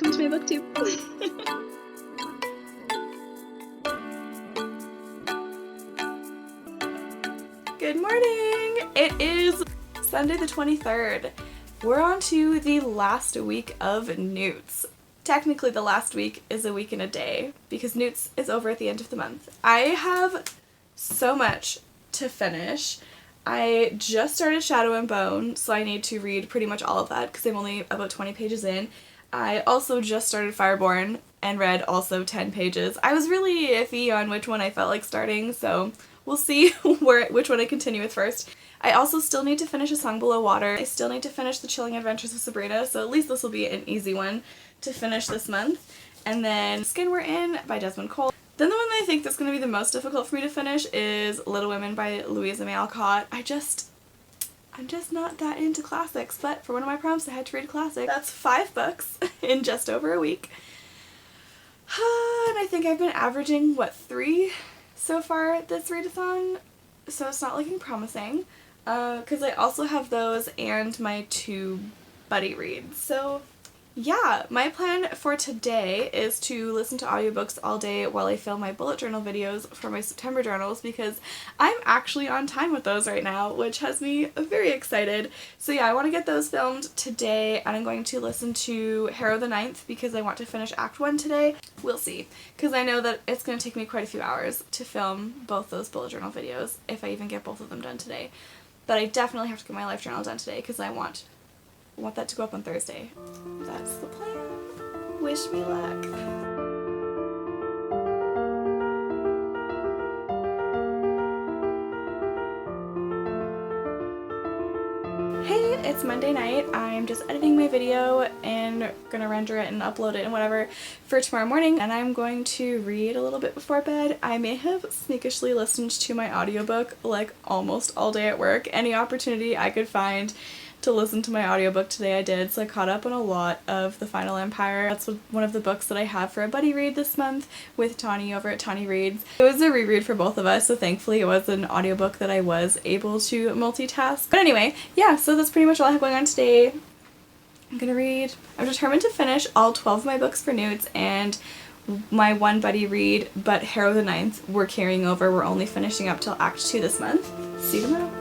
welcome to my booktube. Good morning! It is Sunday the 23rd. We're on to the last week of NEWTs. Technically the last week is a week and a day because NEWTs is over at the end of the month. I have so much to finish. I just started Shadow and Bone, so I need to read pretty much all of that because I'm only about 20 pages in. I also just started Fireborn and read also 10 pages. I was really iffy on which one I felt like starting, so we'll see which one I continue with first. I also still need to finish A Song Below Water. I still need to finish The Chilling Adventures of Sabrina, so at least this will be an easy one to finish this month. And then Skin We're In by Desmond Cole. Then the one that I think that's going to be the most difficult for me to finish is Little Women by Louisa May Alcott. I'm just not that into classics, but for one of my prompts I had to read a classic. That's 5 books in just over a week. And I think I've been averaging, 3 so far this readathon, so it's not looking promising. Because I also have those and my 2 buddy reads. So yeah, my plan for today is to listen to audiobooks all day while I film my bullet journal videos for my September journals because I'm actually on time with those right now, which has me very excited. So yeah, I want to get those filmed today, and I'm going to listen to Harrow the Ninth because I want to finish Act 1 today. We'll see, because I know that it's going to take me quite a few hours to film both those bullet journal videos if I even get both of them done today. But I definitely have to get my life journal done today because I want that to go up on Thursday. That's the plan. Wish me luck. Hey, it's Monday night. I'm just editing my video and gonna render it and upload it and whatever for tomorrow morning, and I'm going to read a little bit before bed. I may have sneakishly listened to my audiobook like almost all day at work. Any opportunity I could find to listen to my audiobook today I did, so I caught up on a lot of The Final Empire. That's one of the books that I have for a buddy read this month with Tawny over at Tawny Reads. It was a reread for both of us, so thankfully it was an audiobook that I was able to multitask. But anyway, yeah, so that's pretty much all I have going on today. I'm determined to finish all 12 of my books for NEWTs and my 1 buddy read, but Harrow the Ninth we're carrying over. We're only finishing up till Act 2 this month. See you tomorrow.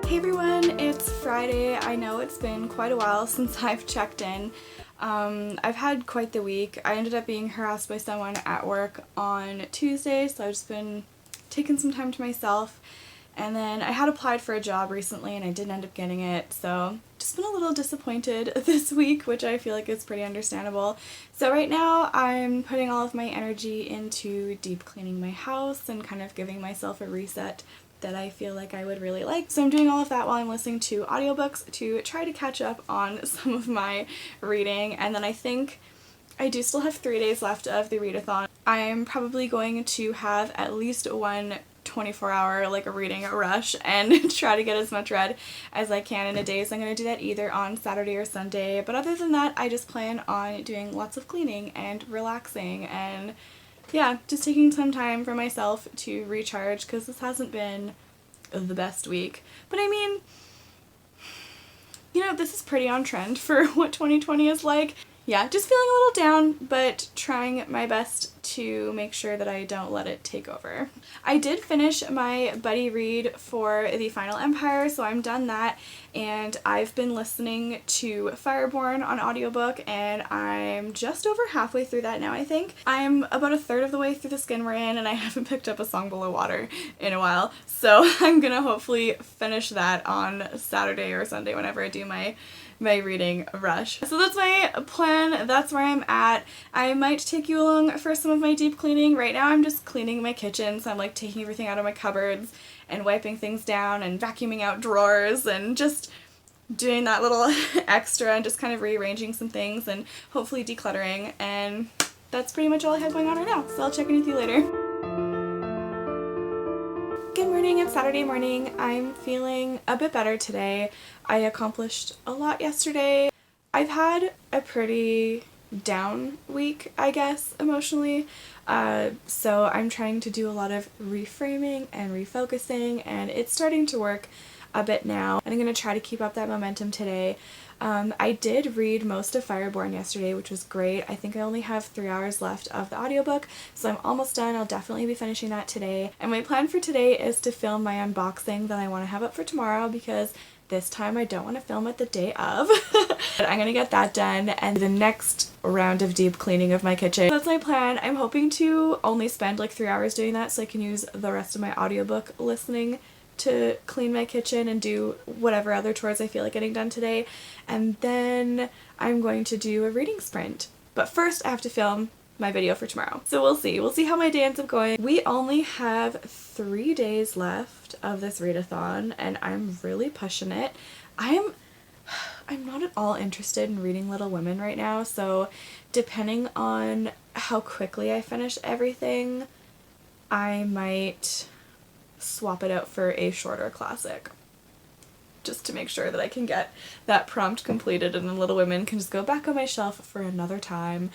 Hey everyone, it's Friday. I know it's been quite a while since I've checked in. I've had quite the week. I ended up being harassed by someone at work on Tuesday, so I've just been taking some time to myself. And then I had applied for a job recently and I didn't end up getting it, so just been a little disappointed this week, which I feel like is pretty understandable. So right now I'm putting all of my energy into deep cleaning my house and kind of giving myself a reset that I feel like I would really like. So I'm doing all of that while I'm listening to audiobooks to try to catch up on some of my reading, and then I think I do still have 3 days left of the readathon. I'm probably going to have at least one 24-hour like a reading rush and try to get as much read as I can in a day. So I'm going to do that either on Saturday or Sunday, but other than that I just plan on doing lots of cleaning and relaxing and yeah, just taking some time for myself to recharge because this hasn't been the best week. But I mean, you know, this is pretty on trend for what 2020 is like. Yeah, just feeling a little down, but trying my best to make sure that I don't let it take over. I did finish my buddy read for The Final Empire, so I'm done that, and I've been listening to Fireborn on audiobook, and I'm just over halfway through that now, I think. I'm about a third of the way through The Skin We're In, and I haven't picked up A Song Below Water in a while, so I'm gonna hopefully finish that on Saturday or Sunday whenever I do my reading rush. So that's my plan, that's where I'm at. I might take you along for some of my deep cleaning. Right now I'm just cleaning my kitchen, so I'm like taking everything out of my cupboards and wiping things down and vacuuming out drawers and just doing that little extra and just kind of rearranging some things and hopefully decluttering, and that's pretty much all I have going on right now, so I'll check in with you later. Good morning, it's Saturday morning. I'm feeling a bit better today. I accomplished a lot yesterday. I've had a pretty down week, I guess, emotionally. So I'm trying to do a lot of reframing and refocusing, and it's starting to work a bit now. And I'm going to try to keep up that momentum today. I did read most of Fireborn yesterday, which was great. I think I only have 3 hours left of the audiobook, so I'm almost done. I'll definitely be finishing that today. And my plan for today is to film my unboxing that I want to have up for tomorrow, because this time I don't want to film it the day of. But I'm gonna get that done, and the next round of deep cleaning of my kitchen. That's my plan. I'm hoping to only spend like 3 hours doing that so I can use the rest of my audiobook listening to clean my kitchen and do whatever other chores I feel like getting done today. And then I'm going to do a reading sprint. But first I have to film my video for tomorrow. So we'll see. We'll see how my day ends up going. We only have 3 days left of this readathon, and I'm really pushing it. I'm not at all interested in reading Little Women right now, so depending on how quickly I finish everything, I might swap it out for a shorter classic, just to make sure that I can get that prompt completed and then Little Women can just go back on my shelf for another time.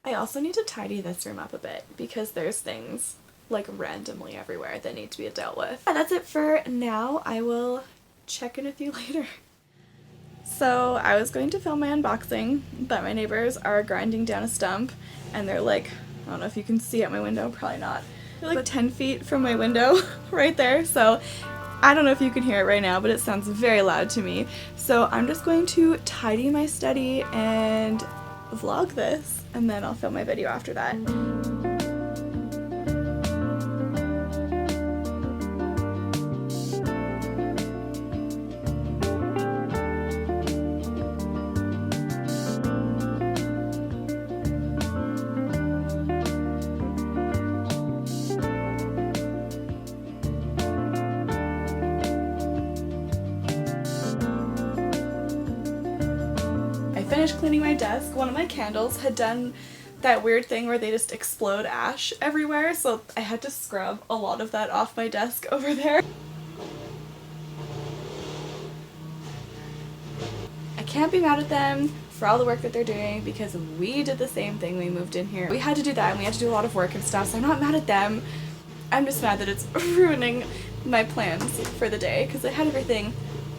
I also need to tidy this room up a bit because there's things like randomly everywhere that need to be dealt with. Yeah, that's it for now. I will check in with you later. So I was going to film my unboxing, but my neighbors are grinding down a stump, and they're like, I don't know if you can see at my window, probably not. They're like 10 feet from my window right there, so I don't know if you can hear it right now, but it sounds very loud to me. So I'm just going to tidy my study and vlog this, and then I'll film my video after that. Finished cleaning my desk. One of my candles had done that weird thing where they just explode ash everywhere, so I had to scrub a lot of that off my desk over there. I can't be mad at them for all the work that they're doing because we did the same thing. We moved in here. We had to do that, and we had to do a lot of work and stuff, so I'm not mad at them. I'm just mad that it's ruining my plans for the day because I had everything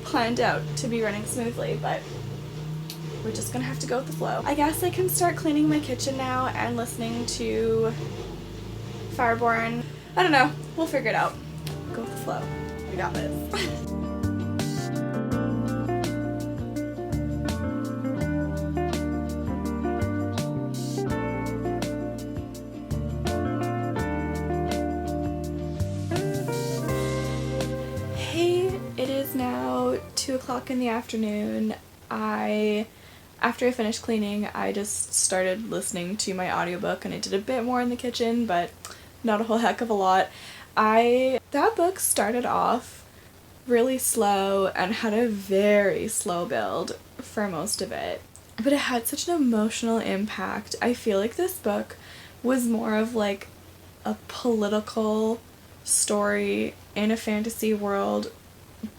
planned out to be running smoothly, but we're just gonna have to go with the flow. I guess I can start cleaning my kitchen now and listening to Fireborn. I don't know. We'll figure it out. Go with the flow. We got this. Hey, it is now 2 o'clock in the afternoon. After I finished cleaning, I just started listening to my audiobook, and I did a bit more in the kitchen, but not a whole heck of a lot. That book started off really slow and had a very slow build for most of it, but it had such an emotional impact. I feel like this book was more of like a political story in a fantasy world,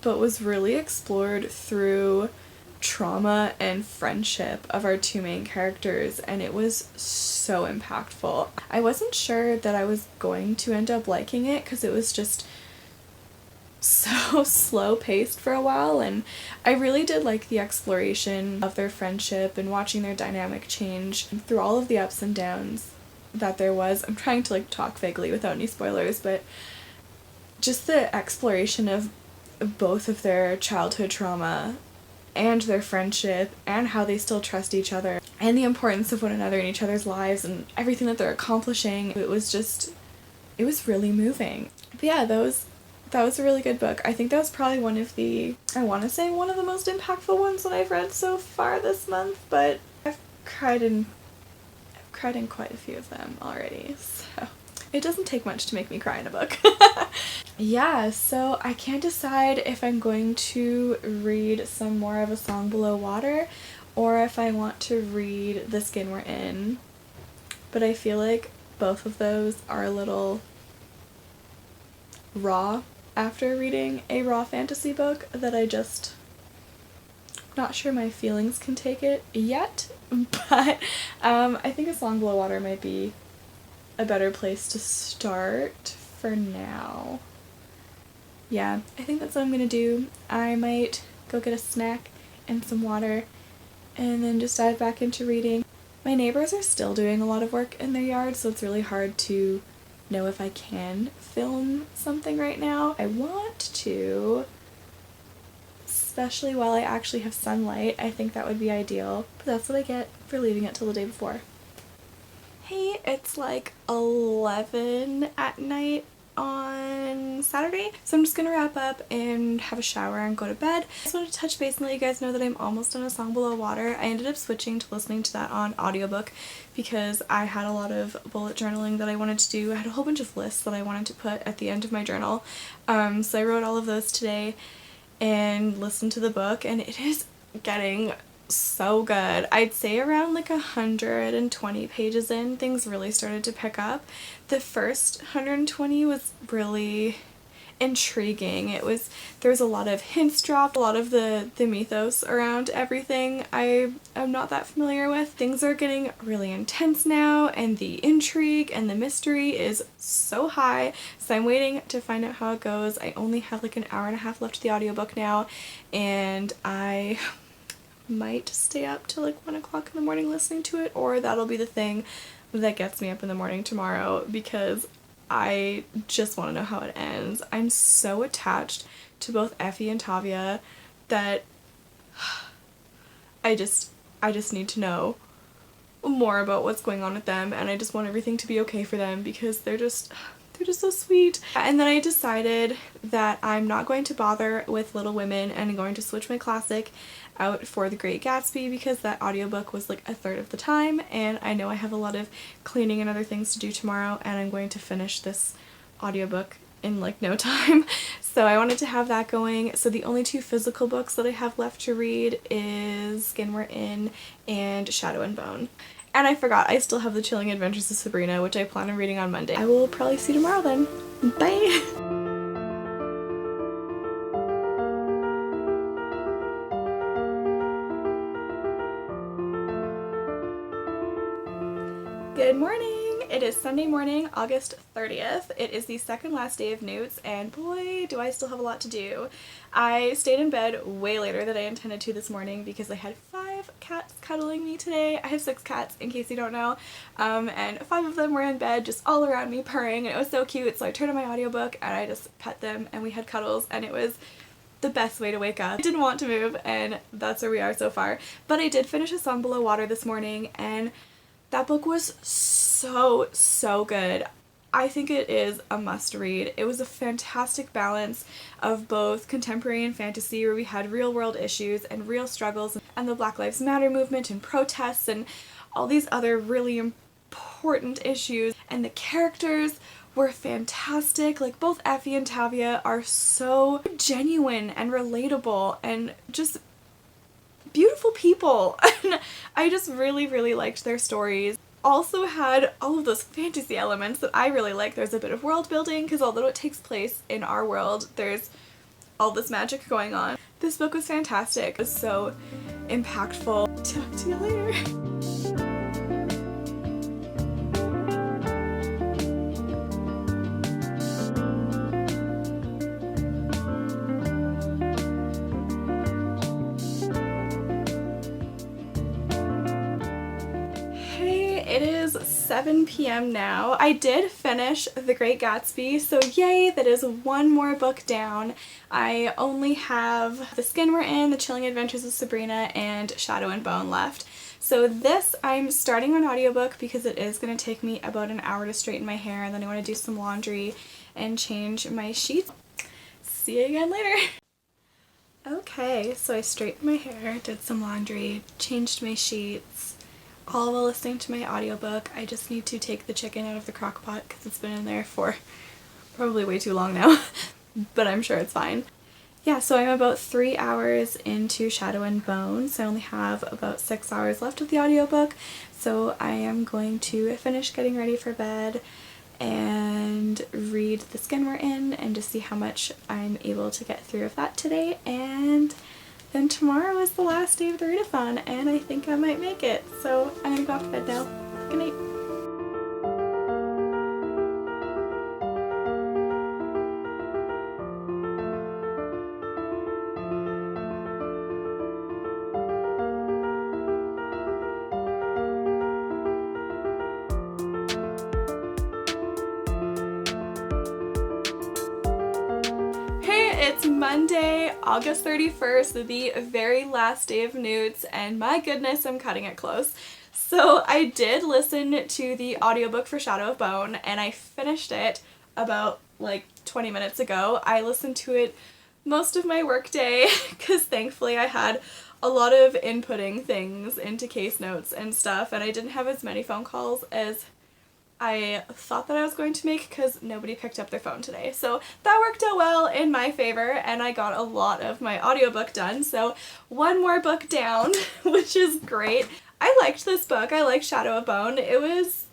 but was really explored through trauma and friendship of our two main characters, and it was so impactful. I wasn't sure that I was going to end up liking it because it was just so slow paced for a while, and I really did like the exploration of their friendship and watching their dynamic change through all of the ups and downs that there was. I'm trying to like talk vaguely without any spoilers, but just the exploration of both of their childhood trauma and their friendship and how they still trust each other and the importance of one another in each other's lives and everything that they're accomplishing. It was really moving. But yeah, that was a really good book. I think that was probably one of the most impactful ones that I've read so far this month, but I've cried in quite a few of them already, so it doesn't take much to make me cry in a book. Yeah, so I can't decide if I'm going to read some more of A Song Below Water or if I want to read The Skin We're In, but I feel like both of those are a little raw after reading a raw fantasy book that I just not sure my feelings can take it yet, but I think A Song Below Water might be a better place to start for now. Yeah, I think that's what I'm gonna do. I might go get a snack and some water and then just dive back into reading. My neighbors are still doing a lot of work in their yard, so it's really hard to know if I can film something right now. I want to, especially while I actually have sunlight. I think that would be ideal, but that's what I get for leaving it till the day before. Hey, it's like 11 at night on Saturday, so I'm just gonna wrap up and have a shower and go to bed. I just wanted to touch base and let you guys know that I'm almost done A Song Below Water. I ended up switching to listening to that on audiobook because I had a lot of bullet journaling that I wanted to do. I had a whole bunch of lists that I wanted to put at the end of my journal, so I wrote all of those today and listened to the book, and it is getting so good. I'd say around like 120 pages in, things really started to pick up. The first 120 was really intriguing. There was a lot of hints dropped, a lot of the mythos around everything I am not that familiar with. Things are getting really intense now, and the intrigue and the mystery is so high, so I'm waiting to find out how it goes. I only have like an hour and a half left of the audiobook now, and I might stay up till like 1 o'clock in the morning listening to it, or that'll be the thing that gets me up in the morning tomorrow because I just want to know how it ends. I'm so attached to both Effie and Tavia that I just need to know more about what's going on with them, and I just want everything to be okay for them because they're just so sweet. And then I decided that I'm not going to bother with Little Women and I'm going to switch my classic out for The Great Gatsby because that audiobook was like a third of the time, and I know I have a lot of cleaning and other things to do tomorrow, and I'm going to finish this audiobook in like no time. So I wanted to have that going. So the only two physical books that I have left to read is Skin We're In and Shadow and Bone. And I forgot, I still have The Chilling Adventures of Sabrina, which I plan on reading on Monday. I will probably see you tomorrow then. Bye! Good morning! It is Sunday morning, August 30th. It is the second last day of NEWTs, and boy, do I still have a lot to do. I stayed in bed way later than I intended to this morning because I had 5 cats cuddling me today. I have 6 cats, in case you don't know, and 5 of them were in bed just all around me purring, and it was so cute, so I turned on my audiobook and I just pet them and we had cuddles, and it was the best way to wake up. I didn't want to move, and that's where we are so far. But I did finish A Song Below Water this morning, and that book was so good. I think it is a must read. It was a fantastic balance of both contemporary and fantasy, where we had real world issues and real struggles and the Black Lives Matter movement and protests and all these other really important issues. And the characters were fantastic. Like, both Effie and Tavia are so genuine and relatable and just beautiful people. And I just really liked their stories. Also had all of those fantasy elements that I really like. There's a bit of world building because although it takes place in our world, there's all this magic going on. This book was fantastic. It was so impactful. Talk to you later. It is 7 p.m. now. I did finish The Great Gatsby, so yay, that is one more book down. I only have The Skin We're In, The Chilling Adventures of Sabrina, and Shadow and Bone left. So this I'm starting on audiobook because it is going to take me about an hour to straighten my hair, and then I want to do some laundry and change my sheets. See you again later. Okay, so I straightened my hair, did some laundry, changed my sheets, all while listening to my audiobook. I just need to take the chicken out of the crock pot because it's been in there for probably way too long now, but I'm sure it's fine. Yeah, so I'm about 3 hours into Shadow and Bone, so I only have about 6 hours left of the audiobook, so I am going to finish getting ready for bed and read the skin we're in and just see how much I'm able to get through of that today. And then tomorrow is the last day of the readathon, and I think I might make it. So I'm gonna go off to bed now. Good night. It's Monday, August 31st, the very last day of NEWTs, and my goodness, I'm cutting it close. So I did listen to the audiobook for Shadow of Bone, and I finished it about like 20 minutes ago. I listened to it most of my workday because thankfully I had a lot of inputting things into case notes and stuff, and I didn't have as many phone calls as I thought that I was going to make because nobody picked up their phone today. So that worked out well in my favor, and I got a lot of my audiobook done. So one more book down, which is great. I liked this book. I liked Shadow of Bone. It was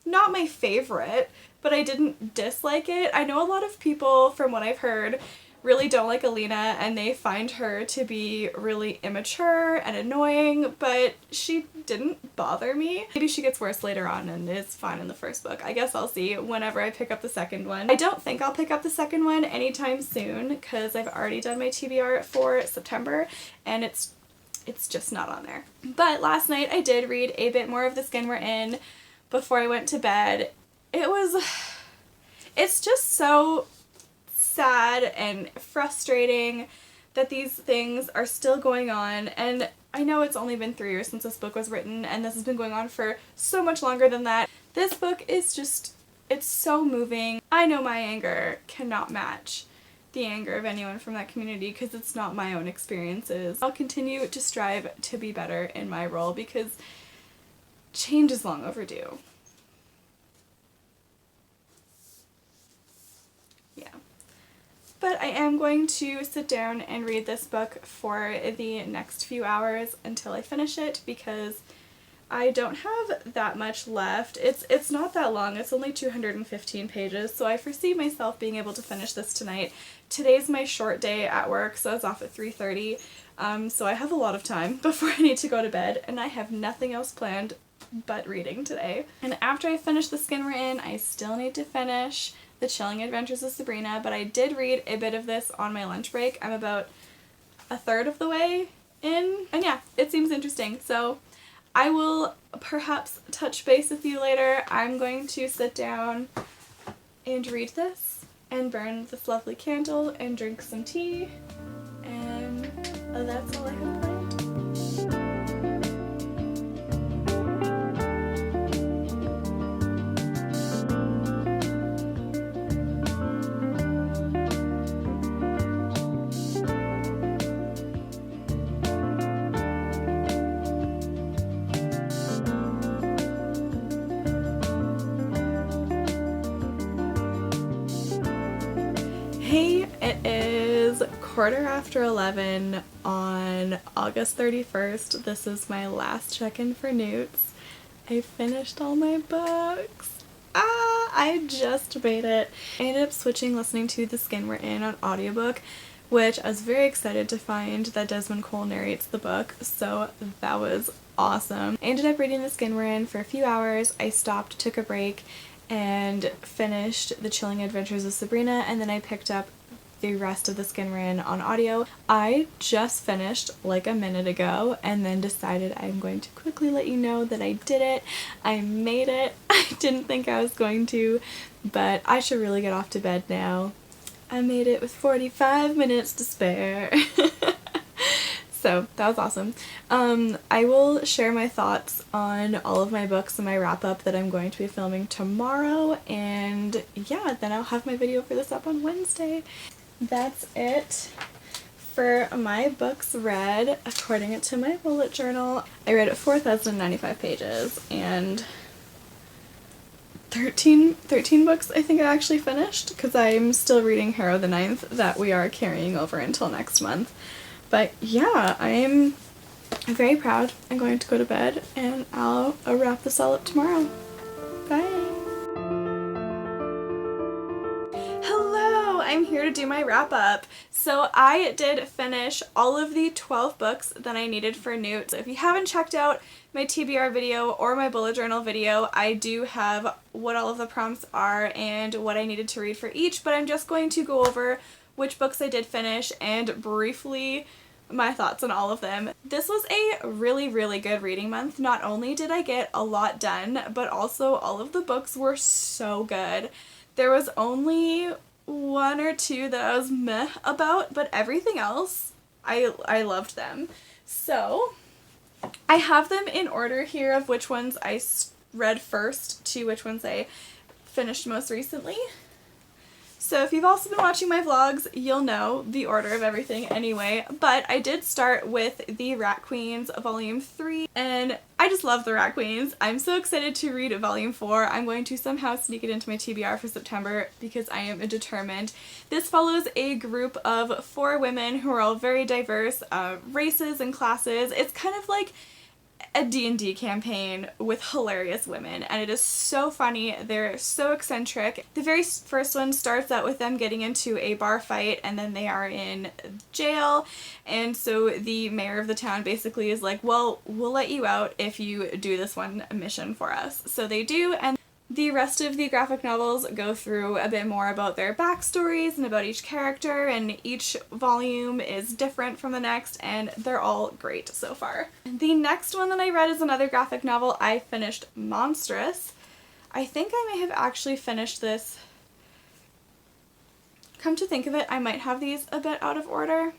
not my favorite, but I didn't dislike it. I know a lot of people, from what I've heard, really don't like Alina, and they find her to be really immature and annoying, but she didn't bother me. Maybe she gets worse later on and is fine in the first book. I guess I'll see whenever I pick up the second one. I don't think I'll pick up the second one anytime soon because I've already done my TBR for September and it's just not on there. But last night I did read a bit more of The Skin We're In before I went to bed. It's just so sad and frustrating that these things are still going on, and I know it's only been 3 years since this book was written, and this has been going on for so much longer than that. This book is just, it's so moving. I know my anger cannot match the anger of anyone from that community because it's not my own experiences. I'll continue to strive to be better in my role because change is long overdue. But I am going to sit down and read this book for the next few hours until I finish it because I don't have that much left. It's not that long. It's only 215 pages, so I foresee myself being able to finish this tonight. Today's my short day at work, so I was off at 3:30, so I have a lot of time before I need to go to bed, and I have nothing else planned but reading today. And after I finish The Skin We're In, I still need to finish The Chilling Adventures of Sabrina, but I did read a bit of this on my lunch break. I'm about a third of the way in, and yeah, it seems interesting. So I will perhaps touch base with you later. I'm going to sit down and read this and burn this lovely candle and drink some tea, and that's all I have planned. Hey, it is 11:15 on August 31st. This is my last check-in for NEWTs. I finished all my books. I just made it. I ended up listening to The Skin We're In on audiobook, which I was very excited to find that Desmond Cole narrates the book, so that was awesome. I ended up reading The Skin We're In for a few hours. I stopped, took a break, and finished The Chilling Adventures of Sabrina, and then I picked up the rest of The Skin We're In on audio. I just finished like a minute ago and then decided I'm going to quickly let you know that I did it. I made it. I didn't think I was going to, but I should really get off to bed now. I made it with 45 minutes to spare. So that was awesome. I will share my thoughts on all of my books and my wrap up that I'm going to be filming tomorrow, and yeah, then I'll have my video for this up on Wednesday. That's it for my books read according to my bullet journal. I read 4,095 pages and 13 books I think I actually finished because I'm still reading Harrow the Ninth that we are carrying over until next month. But yeah, I'm very proud. I'm going to go to bed and I'll wrap this all up tomorrow. Bye! I'm here to do my wrap up. So I did finish all of the 12 books that I needed for NEWTs. If you haven't checked out my TBR video or my bullet journal video, I do have what all of the prompts are and what I needed to read for each, but I'm just going to go over which books I did finish and briefly my thoughts on all of them. This was a really good reading month. Not only did I get a lot done, but also all of the books were so good. There was only one or two that I was meh about, but everything else, I loved them. So I have them in order here of which ones I read first to which ones I finished most recently. So if you've also been watching my vlogs, you'll know the order of everything anyway, but I did start with the Rat Queens Volume 3, and I just love the Rat Queens. I'm so excited to read Volume 4. I'm going to somehow sneak it into my TBR for September because I am determined. This follows a group of 4 women who are all very diverse, races and classes. It's kind of like a D&D campaign with hilarious women, and it is so funny. They're so eccentric. The very first one starts out with them getting into a bar fight, and then they are in jail, and so the mayor of the town basically is like, well, we'll let you out if you do this one mission for us. So they do, and the rest of the graphic novels go through a bit more about their backstories and about each character, and each volume is different from the next, and they're all great so far. The next one that I read is another graphic novel. I finished Monstrous. I think I may have actually finished this. Come to think of it, I might have these a bit out of order,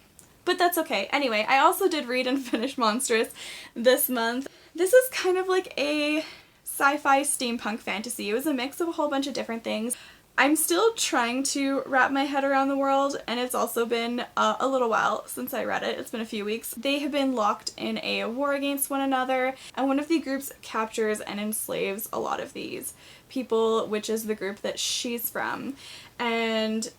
but that's okay. Anyway, I also did read and finish Monstrous this month. This is kind of like a sci-fi steampunk fantasy. It was a mix of a whole bunch of different things. I'm still trying to wrap my head around the world, and it's also been a little while since I read it. It's been a few weeks. They have been locked in a war against one another, and one of the groups captures and enslaves a lot of these people, which is the group that she's from. And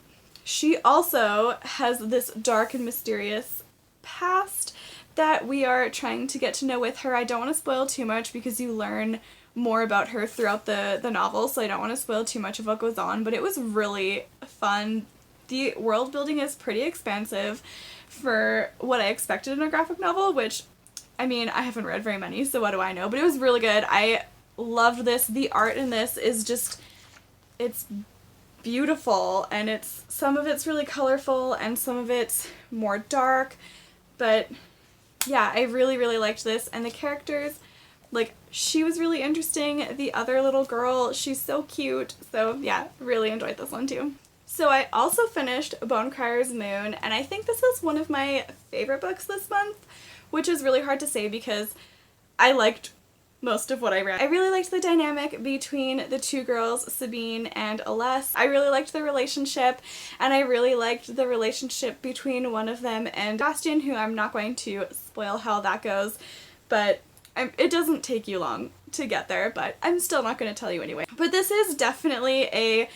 she also has this dark and mysterious past that we are trying to get to know with her. I don't want to spoil too much because you learn more about her throughout the novel, so I don't want to spoil too much of what goes on, but it was really fun. The world building is pretty expansive for what I expected in a graphic novel, which, I mean, I haven't read very many, so what do I know, but it was really good. I loved this. The art in this is just, it's beautiful, and some of it's really colorful and some of it's more dark, but yeah, I really liked this, and the characters, like, she was really interesting. The other little girl, she's so cute. So yeah, really enjoyed this one too. So I also finished Bonecryer's Moon, and I think this is one of my favorite books this month, which is really hard to say because I liked most of what I read. I really liked the dynamic between the two girls, Sabine and Aless. I really liked the relationship, and I really liked the relationship between one of them and Bastian, who I'm not going to spoil how that goes, but it doesn't take you long to get there, but I'm still not going to tell you anyway. But this is definitely a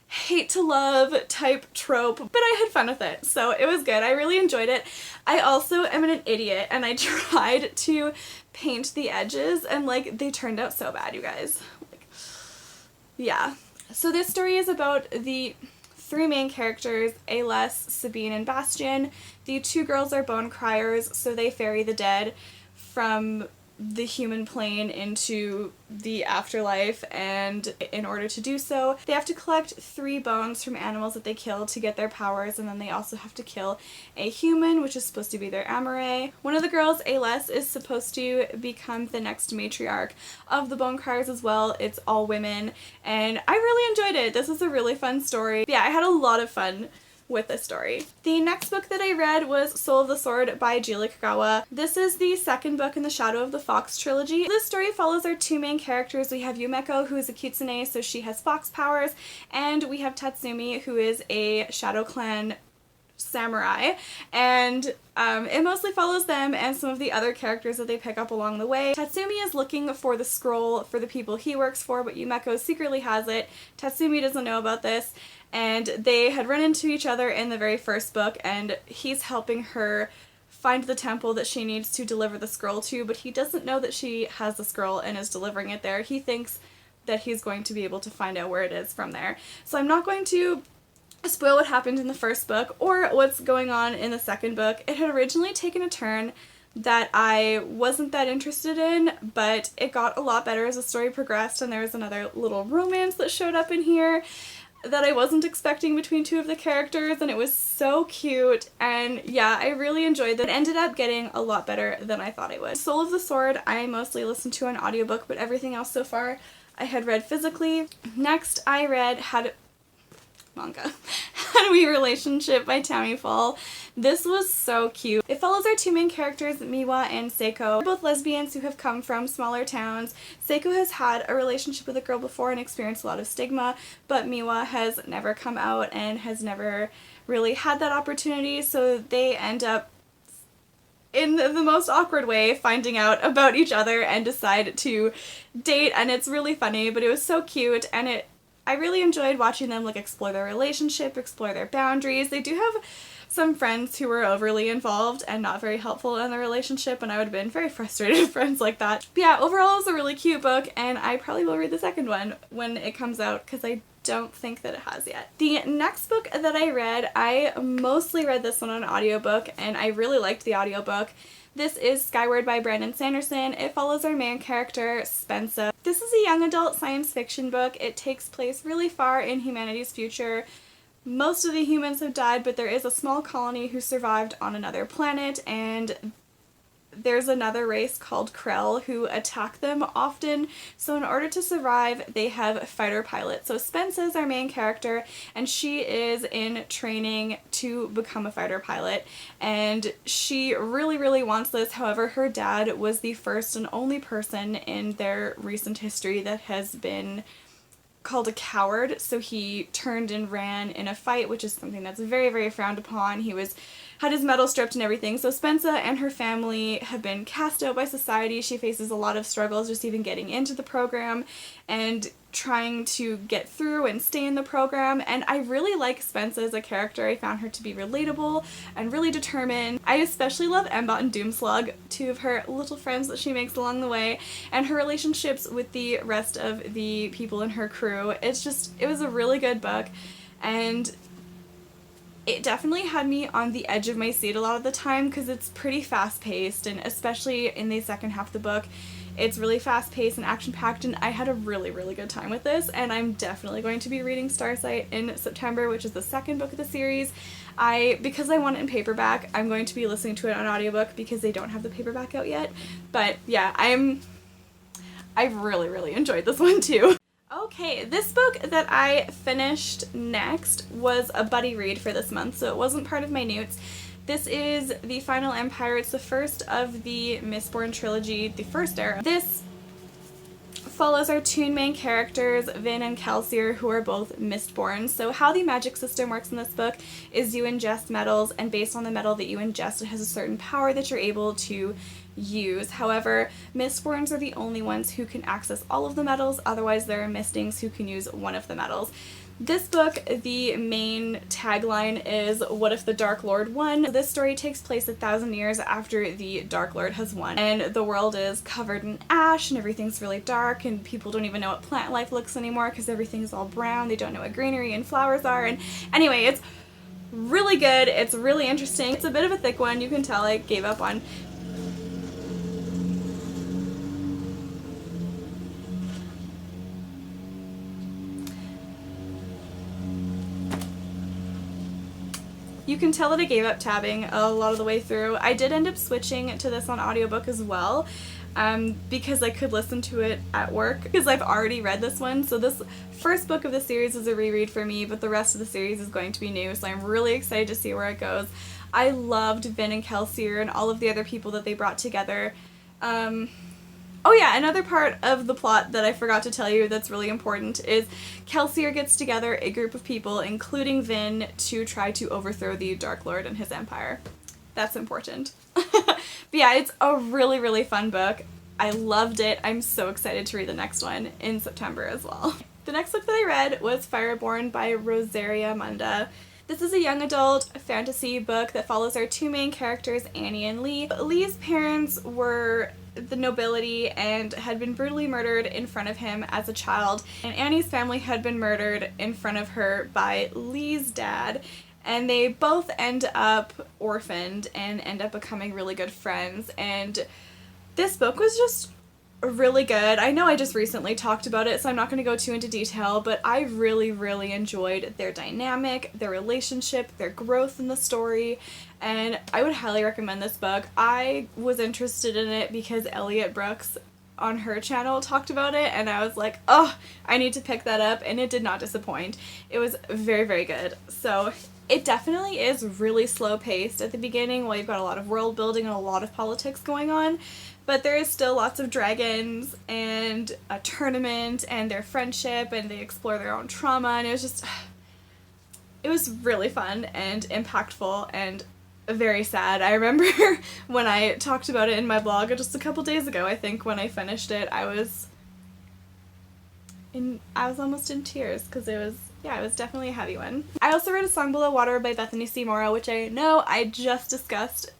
hate to love type trope, but I had fun with it, so it was good. I really enjoyed it. I also am an idiot, and I tried to paint the edges, and like, they turned out so bad, you guys. Like, yeah. So this story is about the 3 main characters, Aless, Sabine, and Bastian. The 2 girls are bone criers, so they ferry the dead from the human plane into the afterlife, and in order to do so they have to collect 3 bones from animals that they kill to get their powers, and then they also have to kill a human, which is supposed to be their amore. One of the girls, Aless, is supposed to become the next matriarch of the Bone Criers as well. It's all women, and I really enjoyed it. This is a really fun story. Yeah, I had a lot of fun with this story. The next book that I read was Soul of the Sword by Jili Kagawa. This is the second book in the Shadow of the Fox trilogy. This story follows our 2 main characters. We have Yumeko, who is a kitsune, so she has fox powers, and we have Tatsumi, who is a Shadow Clan samurai, and it mostly follows them and some of the other characters that they pick up along the way. Tatsumi is looking for the scroll for the people he works for, but Yumeko secretly has it. Tatsumi doesn't know about this, and they had run into each other in the very first book, and he's helping her find the temple that she needs to deliver the scroll to, but he doesn't know that she has the scroll and is delivering it there. He thinks that he's going to be able to find out where it is from there. So I'm not going to spoil what happened in the first book or what's going on in the second book. It had originally taken a turn that I wasn't that interested in, but it got a lot better as the story progressed, and there was another little romance that showed up in here that I wasn't expecting between two of the characters, and it was so cute, and yeah, I really enjoyed that. It ended up getting a lot better than I thought it would. Soul of the Sword I mostly listened to on audiobook, but everything else so far I had read physically. Next I read manga. How Do We Relationship by Tammy Fall. This was so cute. It follows our two main characters, Miwa and Seiko. They're both lesbians who have come from smaller towns. Seiko has had a relationship with a girl before and experienced a lot of stigma, but Miwa has never come out and has never really had that opportunity, so they end up in the most awkward way finding out about each other and decide to date, and it's really funny, but it was so cute, and I really enjoyed watching them like explore their relationship, explore their boundaries. They do have some friends who were overly involved and not very helpful in the relationship, and I would have been very frustrated with friends like that. But yeah, overall it was a really cute book, and I probably will read the second one when it comes out because I don't think that it has yet. The next book that I read, I mostly read this one on audiobook, and I really liked the audiobook. This is Skyward by Brandon Sanderson. It follows our main character, Spensa. This is a young adult science fiction book. It takes place really far in humanity's future. Most of the humans have died, but there is a small colony who survived on another planet, and there's another race called Krell who attack them often, so in order to survive they have fighter pilots. So Spence is our main character, and she is in training to become a fighter pilot, and she really wants this. However, her dad was the first and only person in their recent history that has been called a coward, so he turned and ran in a fight, which is something that's very frowned upon. He had his medal stripped and everything. So Spensa and her family have been cast out by society. She faces a lot of struggles just even getting into the program and trying to get through and stay in the program, and I really like Spensa as a character. I found her to be relatable and really determined. I especially love Embot and Doomslug, two of her little friends that she makes along the way, and her relationships with the rest of the people in her crew. It was a really good book, and it definitely had me on the edge of my seat a lot of the time because it's pretty fast-paced, and especially in the second half of the book, it's really fast-paced and action-packed, and I had a really good time with this, and I'm definitely going to be reading Starsight in September, which is the second book of the series. Because I want it in paperback, I'm going to be listening to it on audiobook because they don't have the paperback out yet. But yeah, I really enjoyed this one too. Okay, this book that I finished next was a buddy read for this month, so it wasn't part of my NEWTs. This is The Final Empire. It's the first of the Mistborn trilogy, the first era. This follows our two main characters, Vin and Kelsier, who are both Mistborn. So how the magic system works in this book is you ingest metals, and based on the metal that you ingest, it has a certain power that you're able to use. However, Mistborns are the only ones who can access all of the metals, otherwise there are Mistings who can use one of the metals. This book, the main tagline is, "What if the Dark Lord won?" This story takes place 1,000 years after the Dark Lord has won, and the world is covered in ash and everything's really dark, and people don't even know what plant life looks anymore because everything's all brown. They don't know what greenery and flowers are, and anyway, it's really good. It's really interesting. It's a bit of a thick one. You can tell I gave up on tabbing a lot of the way through. I did end up switching to this on audiobook as well, because I could listen to it at work, because I've already read this one. So this first book of the series is a reread for me, but the rest of the series is going to be new, so I'm really excited to see where it goes. I loved Vin and Kelsier and all of the other people that they brought together. Oh yeah, another part of the plot that I forgot to tell you that's really important is Kelsier gets together a group of people, including Vin, to try to overthrow the Dark Lord and his empire. That's important. But yeah, it's a really fun book. I loved it. I'm so excited to read the next one in September as well. The next book that I read was Fireborn by Rosaria Munda. This is a young adult fantasy book that follows our two main characters, Annie and Lee. Lee's parents were the nobility and had been brutally murdered in front of him as a child. And Annie's family had been murdered in front of her by Lee's dad. And they both end up orphaned and end up becoming really good friends. And this book was just really good. I know I just recently talked about it, so I'm not going to go too into detail, but I really, really enjoyed their dynamic, their relationship, their growth in the story, and I would highly recommend this book. I was interested in it because Elliot Brooks on her channel talked about it, and I was like, oh, I need to pick that up, and it did not disappoint. It was very, very good. So it definitely is really slow paced at the beginning while you've got a lot of world building and a lot of politics going on. But there is still lots of dragons and a tournament and their friendship, and they explore their own trauma, and it was really fun and impactful and very sad. I remember when I talked about it in my blog just a couple days ago, I think, when I finished it, I was almost in tears because it was definitely a heavy one. I also read A Song Below Water by Bethany C. Morrow, which I know I just discussed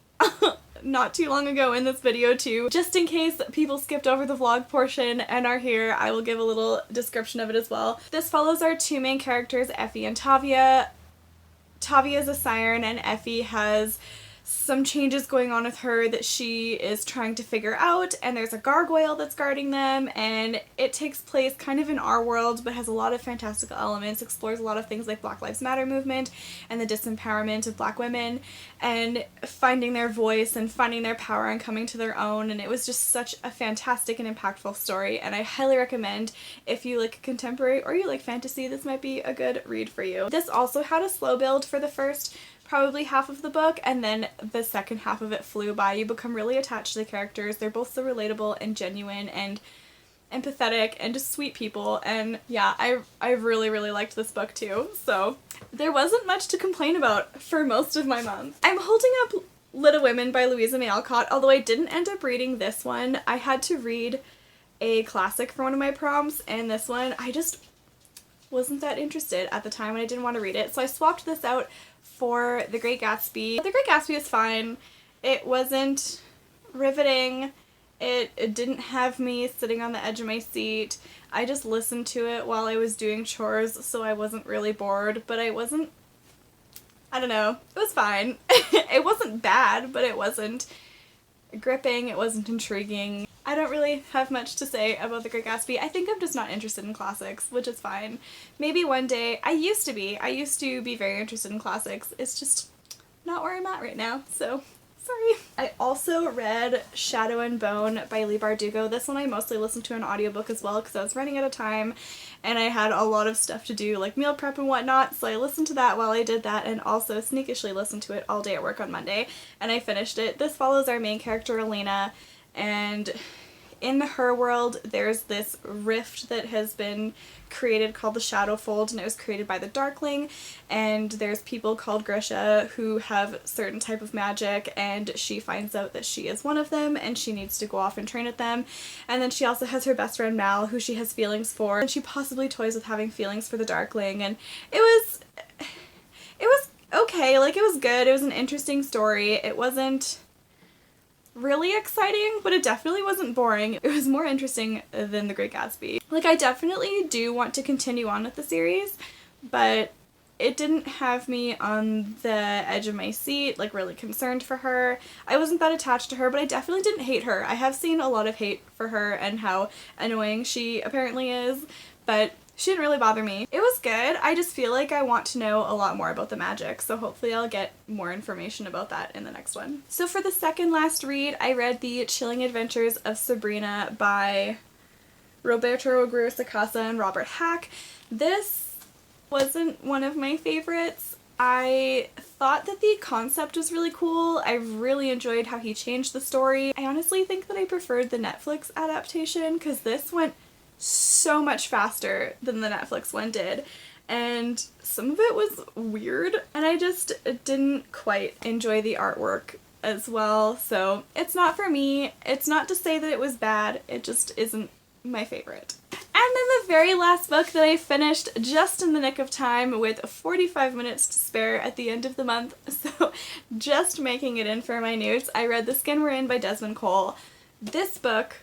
not too long ago in this video too. Just in case people skipped over the vlog portion and are here, I will give a little description of it as well. This follows our two main characters, Effie and Tavia. Tavia is a siren, and Effie has some changes going on with her that she is trying to figure out, and there's a gargoyle that's guarding them, and it takes place kind of in our world but has a lot of fantastical elements, explores a lot of things like Black Lives Matter movement and the disempowerment of Black women and finding their voice and finding their power and coming to their own, and it was just such a fantastic and impactful story, and I highly recommend if you like contemporary or you like fantasy, this might be a good read for you. This also had a slow build for the first probably half of the book, and then the second half of it flew by. You become really attached to the characters. They're both so relatable and genuine and empathetic and just sweet people, and yeah, I really, really liked this book too, so there wasn't much to complain about for most of my month. I'm holding up Little Women by Louisa May Alcott, although I didn't end up reading this one. I had to read a classic for one of my prompts, and this one I just wasn't that interested at the time and I didn't want to read it, so I swapped this out for The Great Gatsby. The Great Gatsby was fine. It wasn't riveting. It didn't have me sitting on the edge of my seat. I just listened to it while I was doing chores, so I wasn't really bored, but I don't know, it was fine. It wasn't bad, but it wasn't gripping, it wasn't intriguing. I don't really have much to say about The Great Gatsby. I think I'm just not interested in classics, which is fine. Maybe one day. I used to be very interested in classics. It's just not where I'm at right now, so sorry. I also read Shadow and Bone by Leigh Bardugo. This one I mostly listened to an audiobook as well because I was running out of time and I had a lot of stuff to do, like meal prep and whatnot, so I listened to that while I did that and also sneakishly listened to it all day at work on Monday, and I finished it. This follows our main character, Elena, and in her world there's this rift that has been created called the Shadowfold, and it was created by the Darkling, and there's people called Grisha who have certain type of magic, and she finds out that she is one of them and she needs to go off and train at them. And then she also has her best friend Mal, who she has feelings for, and she possibly toys with having feelings for the Darkling, and it was okay, like it was good. It was an interesting story. It wasn't really exciting, but it definitely wasn't boring. It was more interesting than The Great Gatsby. Like, I definitely do want to continue on with the series, but it didn't have me on the edge of my seat, like really concerned for her. I wasn't that attached to her, but I definitely didn't hate her. I have seen a lot of hate for her and how annoying she apparently is, but she didn't really bother me. It was good. I just feel like I want to know a lot more about the magic, so hopefully I'll get more information about that in the next one. So for the second last read, I read The Chilling Adventures of Sabrina by Roberto Aguirre-Sacasa and Robert Hack. This wasn't one of my favorites. I thought that the concept was really cool. I really enjoyed how he changed the story. I honestly think that I preferred the Netflix adaptation because this went so much faster than the Netflix one did, and some of it was weird, and I just didn't quite enjoy the artwork as well, so it's not for me. It's not to say that it was bad, it just isn't my favorite. And then the very last book that I finished just in the nick of time with 45 minutes to spare at the end of the month, so just making it in for my notes, I read The Skin We're In by Desmond Cole. This book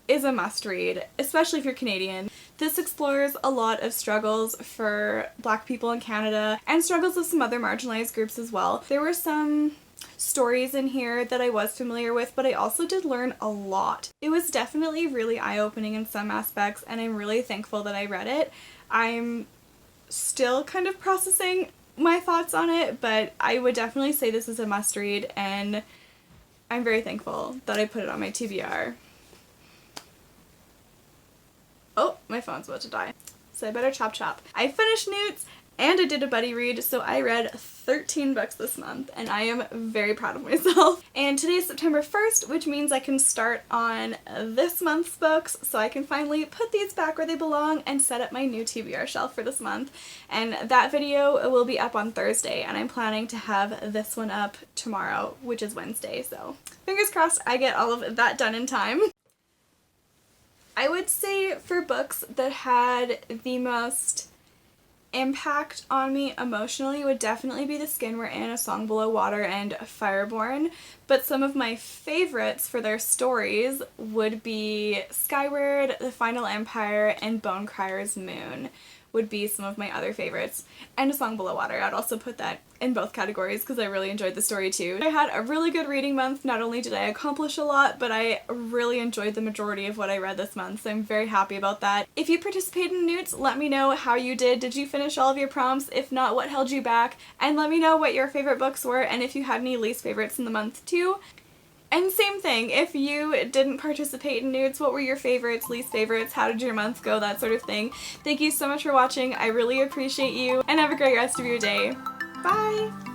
is a must-read, especially if you're Canadian. This explores a lot of struggles for Black people in Canada and struggles of some other marginalized groups as well. There were some stories in here that I was familiar with, but I also did learn a lot. It was definitely really eye-opening in some aspects, and I'm really thankful that I read it. I'm still kind of processing my thoughts on it, but I would definitely say this is a must-read, and I'm very thankful that I put it on my TBR. Oh, my phone's about to die, so I better chop. I finished NEWTs and I did a buddy read, so I read 13 books this month, and I am very proud of myself. And today is September 1st, which means I can start on this month's books, so I can finally put these back where they belong and set up my new TBR shelf for this month. And that video will be up on Thursday, and I'm planning to have this one up tomorrow, which is Wednesday, so fingers crossed I get all of that done in time. I would say for books that had the most impact on me emotionally would definitely be The Skin We're In, A Song Below Water, and Fireborn, but some of my favorites for their stories would be Skyward, The Final Empire, and Bonecryer's Moon would be some of my other favorites, and A Song Below Water. I'd also put that in both categories because I really enjoyed the story too. I had a really good reading month. Not only did I accomplish a lot, but I really enjoyed the majority of what I read this month, so I'm very happy about that. If you participated in NEWTs, let me know how you did. Did you finish all of your prompts? If not, what held you back? And let me know what your favorite books were, and if you had any least favorites in the month too. And same thing, if you didn't participate in NEWTs, what were your favorites, least favorites, how did your month go, that sort of thing. Thank you so much for watching, I really appreciate you, and have a great rest of your day. Bye!